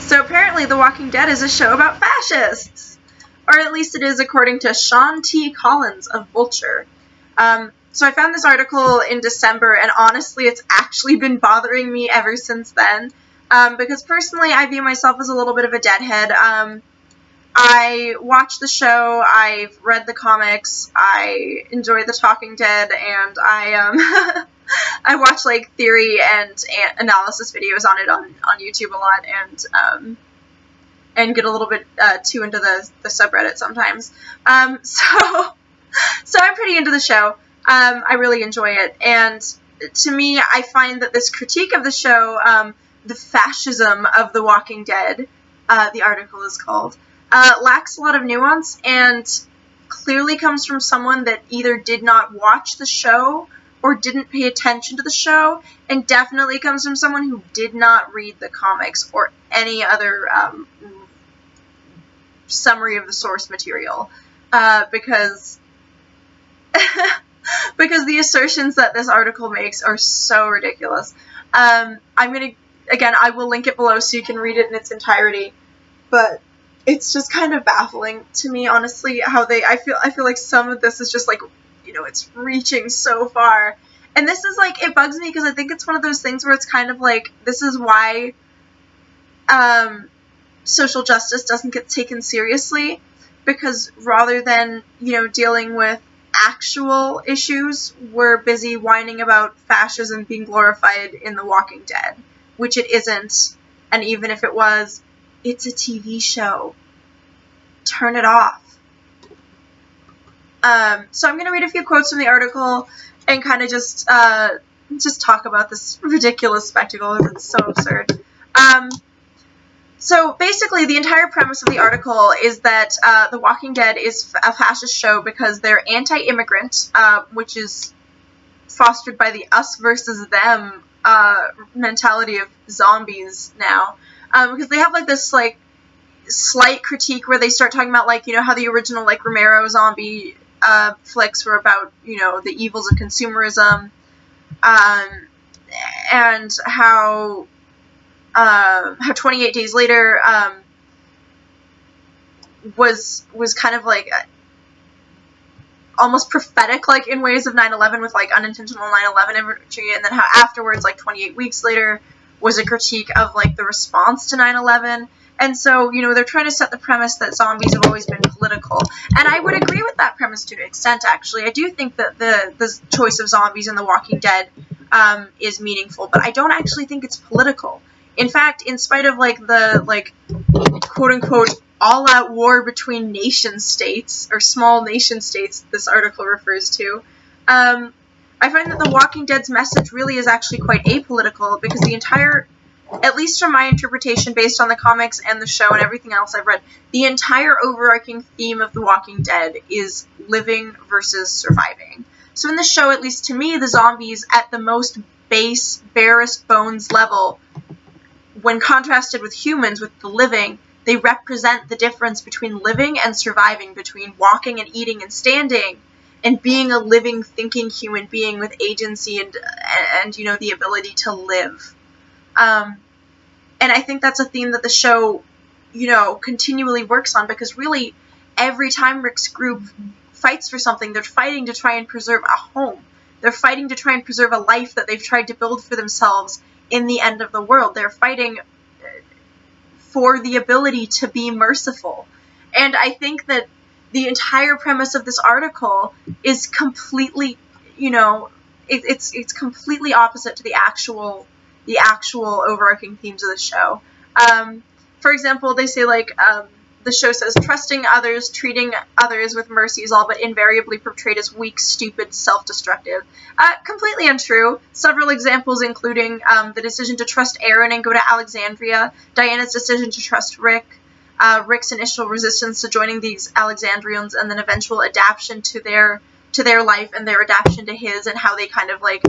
So apparently The Walking Dead is a show about fascists. Or at least it is according to Sean T. Collins of Vulture. So I found this article in December, and honestly it's actually been bothering me ever since then. Because personally I view myself as a little bit of a deadhead. I watch the show, I've read the comics, I enjoy The Talking Dead, and I I watch like theory and analysis videos on it on YouTube a lot, and get a little bit too into the subreddit sometimes. So I'm pretty into the show. I really enjoy it, and to me, I find that this critique of the show, the fascism of The Walking Dead, the article is called, lacks a lot of nuance and clearly comes from someone that either did not watch the show or didn't pay attention to the show, and definitely comes from someone who did not read the comics or any other summary of the source material, because because the assertions that this article makes are so ridiculous. I will link it below so you can read it in its entirety, but it's just kind of baffling to me, honestly, how I feel like some of this is just like, it's reaching so far. And this is like, it bugs me because I think it's one of those things where it's kind of like, this is why social justice doesn't get taken seriously, because rather than, dealing with actual issues, we're busy whining about fascism being glorified in The Walking Dead, which it isn't, and even if it was, it's a TV show. Turn it off. So I'm going to read a few quotes from the article and kind of just talk about this ridiculous spectacle. It's so absurd. So basically, the entire premise of the article is that The Walking Dead is a fascist show because they're anti-immigrant, which is fostered by the us versus them mentality of zombies now. Because they have like this like slight critique where they start talking about like, how the original like Romero zombie flicks were about, the evils of consumerism, and how 28 Days Later was kind of like almost prophetic, like in ways of 9/11 with like unintentional 9/11 imagery, and then how afterwards, like 28 Weeks Later, was a critique of like the response to 9/11. And so, they're trying to set the premise that zombies have always been political. And I would agree with that premise to an extent, actually. I do think that the choice of zombies in The Walking Dead is meaningful, but I don't actually think it's political. In fact, in spite of, like, the, like, quote-unquote, all-out war between nation-states, or small nation-states this article refers to, I find that The Walking Dead's message really is actually quite apolitical, because the entire, at least from my interpretation based on the comics and the show and everything else I've read, the entire overarching theme of The Walking Dead is living versus surviving. So in the show, at least to me, the zombies at the most base, barest bones level, when contrasted with humans, with the living, they represent the difference between living and surviving, between walking and eating and standing, and being a living, thinking human being with agency and the ability to live. And I think that's a theme that the show, continually works on, because really, every time Rick's group fights for something, they're fighting to try and preserve a home. They're fighting to try and preserve a life that they've tried to build for themselves in the end of the world. They're fighting for the ability to be merciful. And I think that the entire premise of this article is completely, it's completely opposite to the actual overarching themes of the show. For example, they say, like, the show says, trusting others, treating others with mercy is all but invariably portrayed as weak, stupid, self-destructive. Completely untrue. Several examples including the decision to trust Aaron and go to Alexandria, Diana's decision to trust Rick, Rick's initial resistance to joining these Alexandrians, and then eventual adaptation to their life and their adaptation to his, and how they kind of, like,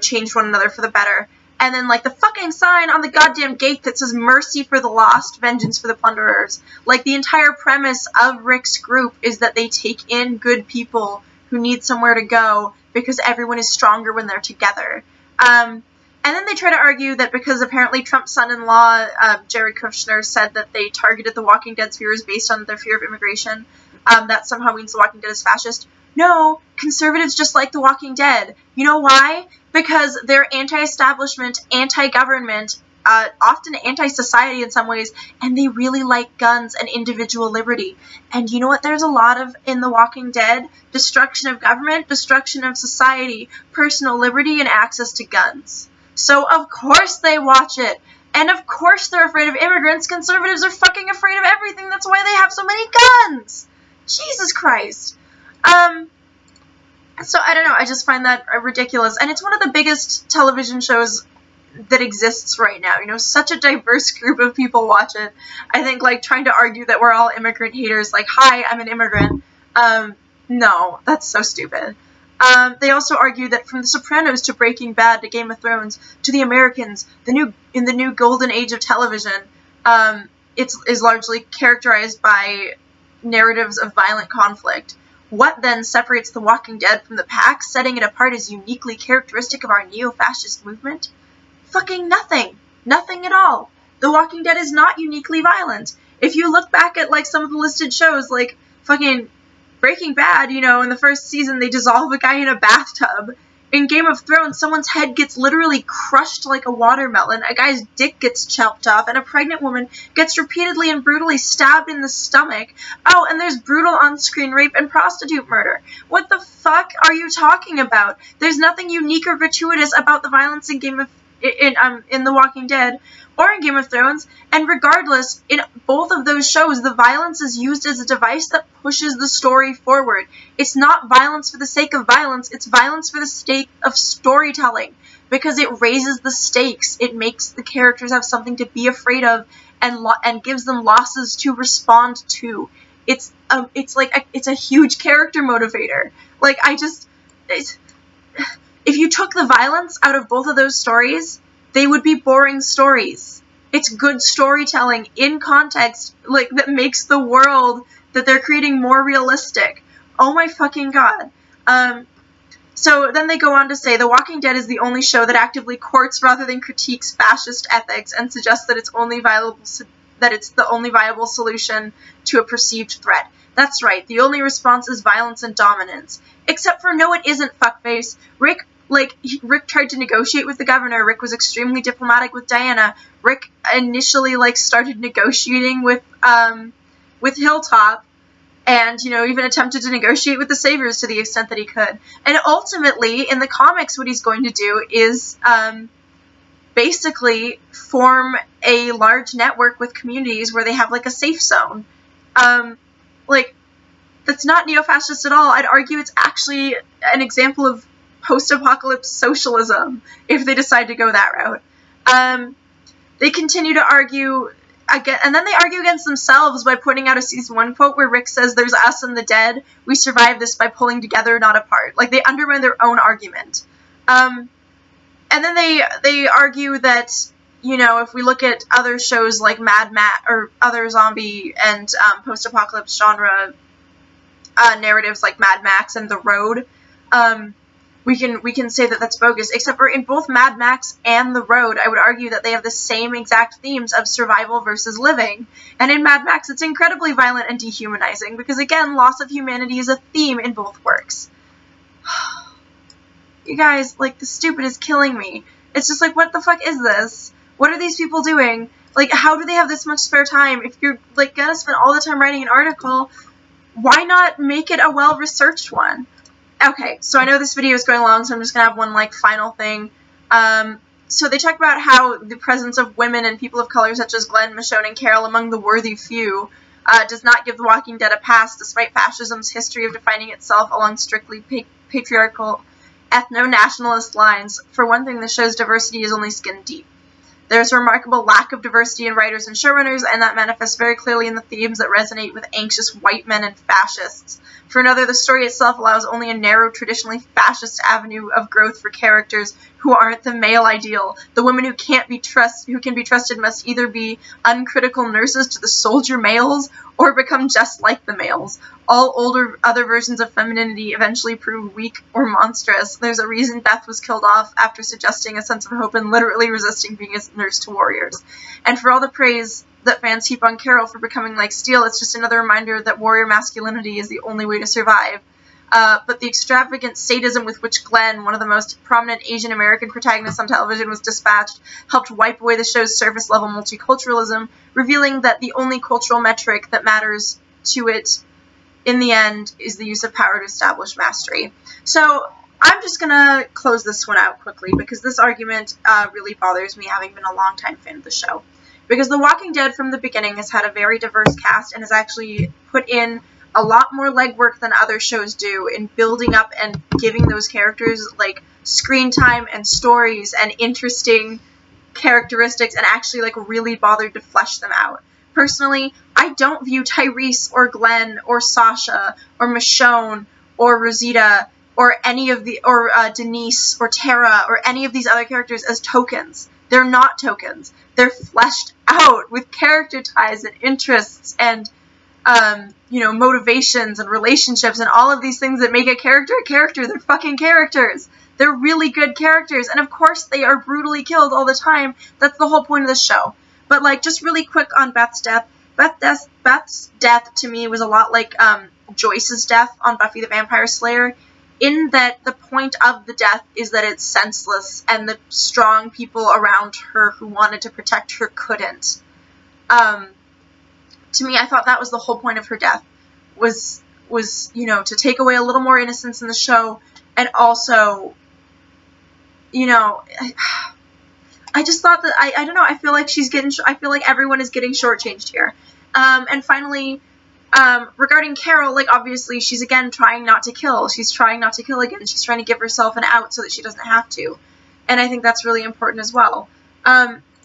changed one another for the better. And then, like, the fucking sign on the goddamn gate that says mercy for the lost, vengeance for the plunderers. Like, the entire premise of Rick's group is that they take in good people who need somewhere to go because everyone is stronger when they're together. And then they try to argue that because apparently Trump's son-in-law, Jared Kushner, said that they targeted The Walking Dead's viewers based on their fear of immigration, that somehow means The Walking Dead is fascist. No, conservatives just like The Walking Dead. You know why? Because they're anti-establishment, anti-government, often anti-society in some ways, and they really like guns and individual liberty. And you know what there's a lot of in The Walking Dead? Destruction of government, destruction of society, personal liberty, and access to guns. So of course they watch it. And of course they're afraid of immigrants. Conservatives are fucking afraid of everything. That's why they have so many guns. Jesus Christ. So I don't know. I just find that ridiculous. And it's one of the biggest television shows that exists right now. You know, such a diverse group of people watch it. I think, like, trying to argue that we're all immigrant haters, like, hi, I'm an immigrant. No, that's so stupid. They also argue that from The Sopranos to Breaking Bad to Game of Thrones to The Americans, in the new golden age of television, is largely characterized by narratives of violent conflict. What then separates The Walking Dead from the pack, setting it apart as uniquely characteristic of our neo-fascist movement? Fucking nothing. Nothing at all. The Walking Dead is not uniquely violent. If you look back at, like, some of the listed shows, like, fucking Breaking Bad, you know, in the first season they dissolve a guy in a bathtub. In Game of Thrones, someone's head gets literally crushed like a watermelon, a guy's dick gets chopped off, and a pregnant woman gets repeatedly and brutally stabbed in the stomach. Oh, and there's brutal on-screen rape and prostitute murder. What the fuck are you talking about? There's nothing unique or gratuitous about the violence in The Walking Dead or in Game of Thrones, and regardless, in both of those shows, the violence is used as a device that pushes the story forward. It's not violence for the sake of violence, it's violence for the sake of storytelling, because it raises the stakes, it makes the characters have something to be afraid of, and gives them losses to respond to. It's a huge character motivator. Like, if you took the violence out of both of those stories, they would be boring stories. It's good storytelling in context, like, that makes the world that they're creating more realistic. Oh my fucking god. So then they go on to say, The Walking Dead is the only show that actively courts rather than critiques fascist ethics and suggests that it's the only viable solution to a perceived threat. That's right, the only response is violence and dominance. Except for no, it isn't, fuckface. Rick tried to negotiate with the governor. Rick was extremely diplomatic with Diana. Rick initially, started negotiating with Hilltop, and, you know, even attempted to negotiate with the Saviors to the extent that he could. And ultimately, in the comics, what he's going to do is, basically form a large network with communities where they have, a safe zone. That's not neo-fascist at all. I'd argue it's actually an example of post-apocalypse socialism, if they decide to go that route. They continue to argue again, and then they argue against themselves by pointing out a season 1 quote where Rick says, "There's us and the dead. We survive this by pulling together, not apart." Like, they undermine their own argument. And then they argue that, you know, if we look at other shows like Mad Max, or other zombie and post-apocalypse genre narratives like Mad Max and The Road, we can say that that's bogus, except for in both Mad Max and The Road, I would argue that they have the same exact themes of survival versus living. And in Mad Max, it's incredibly violent and dehumanizing, because again, loss of humanity is a theme in both works. You guys, the stupid is killing me. It's just what the fuck is this? What are these people doing? How do they have this much spare time? If you're, gonna spend all the time writing an article, why not make it a well-researched one? Okay, so I know this video is going long, so I'm just going to have one, final thing. So they talk about how the presence of women and people of color such as Glenn, Michonne, and Carol among the worthy few does not give The Walking Dead a pass, despite fascism's history of defining itself along strictly patriarchal ethno-nationalist lines. For one thing, the show's diversity is only skin deep. There's a remarkable lack of diversity in writers and showrunners, and that manifests very clearly in the themes that resonate with anxious white men and fascists. For another, the story itself allows only a narrow, traditionally fascist avenue of growth for characters who aren't the male ideal. The women who can be trusted must either be uncritical nurses to the soldier males or become just like the males. All other versions of femininity eventually prove weak or monstrous. There's a reason Beth was killed off after suggesting a sense of hope and literally resisting being a nurse to warriors. And for all the praise that fans heap on Carol for becoming like Steele, it's just another reminder that warrior masculinity is the only way to survive. But the extravagant sadism with which Glenn, one of the most prominent Asian American protagonists on television, was dispatched helped wipe away the show's surface-level multiculturalism, revealing that the only cultural metric that matters to it in the end is the use of power to establish mastery. So I'm just going to close this one out quickly because this argument really bothers me, having been a longtime fan of the show. Because The Walking Dead from the beginning has had a very diverse cast and has actually put in a lot more legwork than other shows do in building up and giving those characters like screen time and stories and interesting characteristics and actually like really bothered to flesh them out. Personally, I don't view Tyrese or Glenn or Sasha or Michonne or Rosita or any of the Denise or Tara or any of these other characters as tokens. They're not tokens. They're fleshed out with character ties and interests and motivations and relationships and all of these things that make a character a character. They're fucking characters. They're really good characters. And of course they are brutally killed all the time. That's the whole point of the show. But like, just really quick on Beth's death. Beth's death to me was a lot like Joyce's death on Buffy the Vampire Slayer, in that the point of the death is that it's senseless and the strong people around her who wanted to protect her couldn't. To me, I thought that was the whole point of her death, was to take away a little more innocence in the show, and also, I just thought that, I don't know, I feel like everyone is getting shortchanged here. And finally, regarding Carol, like, obviously, she's again trying not to kill. She's trying not to kill again. She's trying to give herself an out so that she doesn't have to. And I think that's really important as well.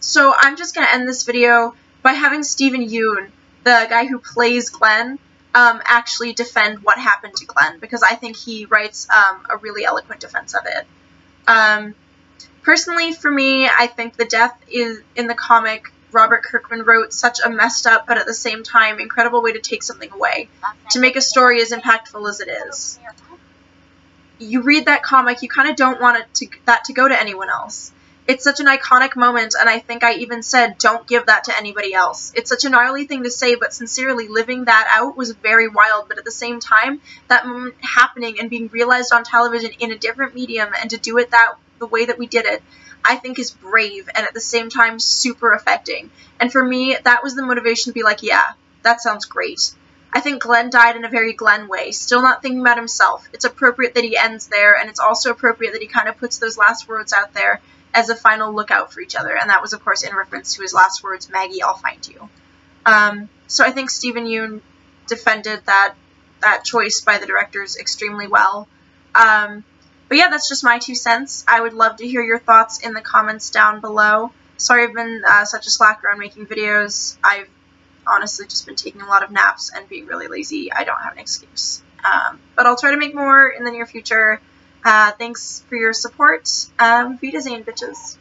So I'm just going to end this video by having Stephen Yeun, the guy who plays Glenn, actually defend what happened to Glenn, because I think he writes a really eloquent defense of it. Personally, for me, I think the death is, in the comic, Robert Kirkman wrote such a messed up, but at the same time, incredible way to take something away, to make a story as impactful as it is. You read that comic, you kind of don't want that to go to anyone else. It's such an iconic moment, and I think I even said, don't give that to anybody else. It's such a gnarly thing to say, but sincerely, living that out was very wild, but at the same time, that moment happening and being realized on television in a different medium, and to do it the way that we did it, I think is brave, and at the same time, super affecting. And for me, that was the motivation to be like, yeah, that sounds great. I think Glenn died in a very Glenn way, still not thinking about himself. It's appropriate that he ends there, and it's also appropriate that he kind of puts those last words out there as a final lookout for each other, and that was, of course, in reference to his last words, Maggie, I'll find you. So I think Stephen Yeun defended that choice by the directors extremely well. But yeah, that's just my 2 cents. I would love to hear your thoughts in the comments down below. Sorry I've been such a slacker on making videos. I've honestly just been taking a lot of naps and being really lazy. I don't have an excuse. But I'll try to make more in the near future. Thanks for your support. Wiedersehen, bitches.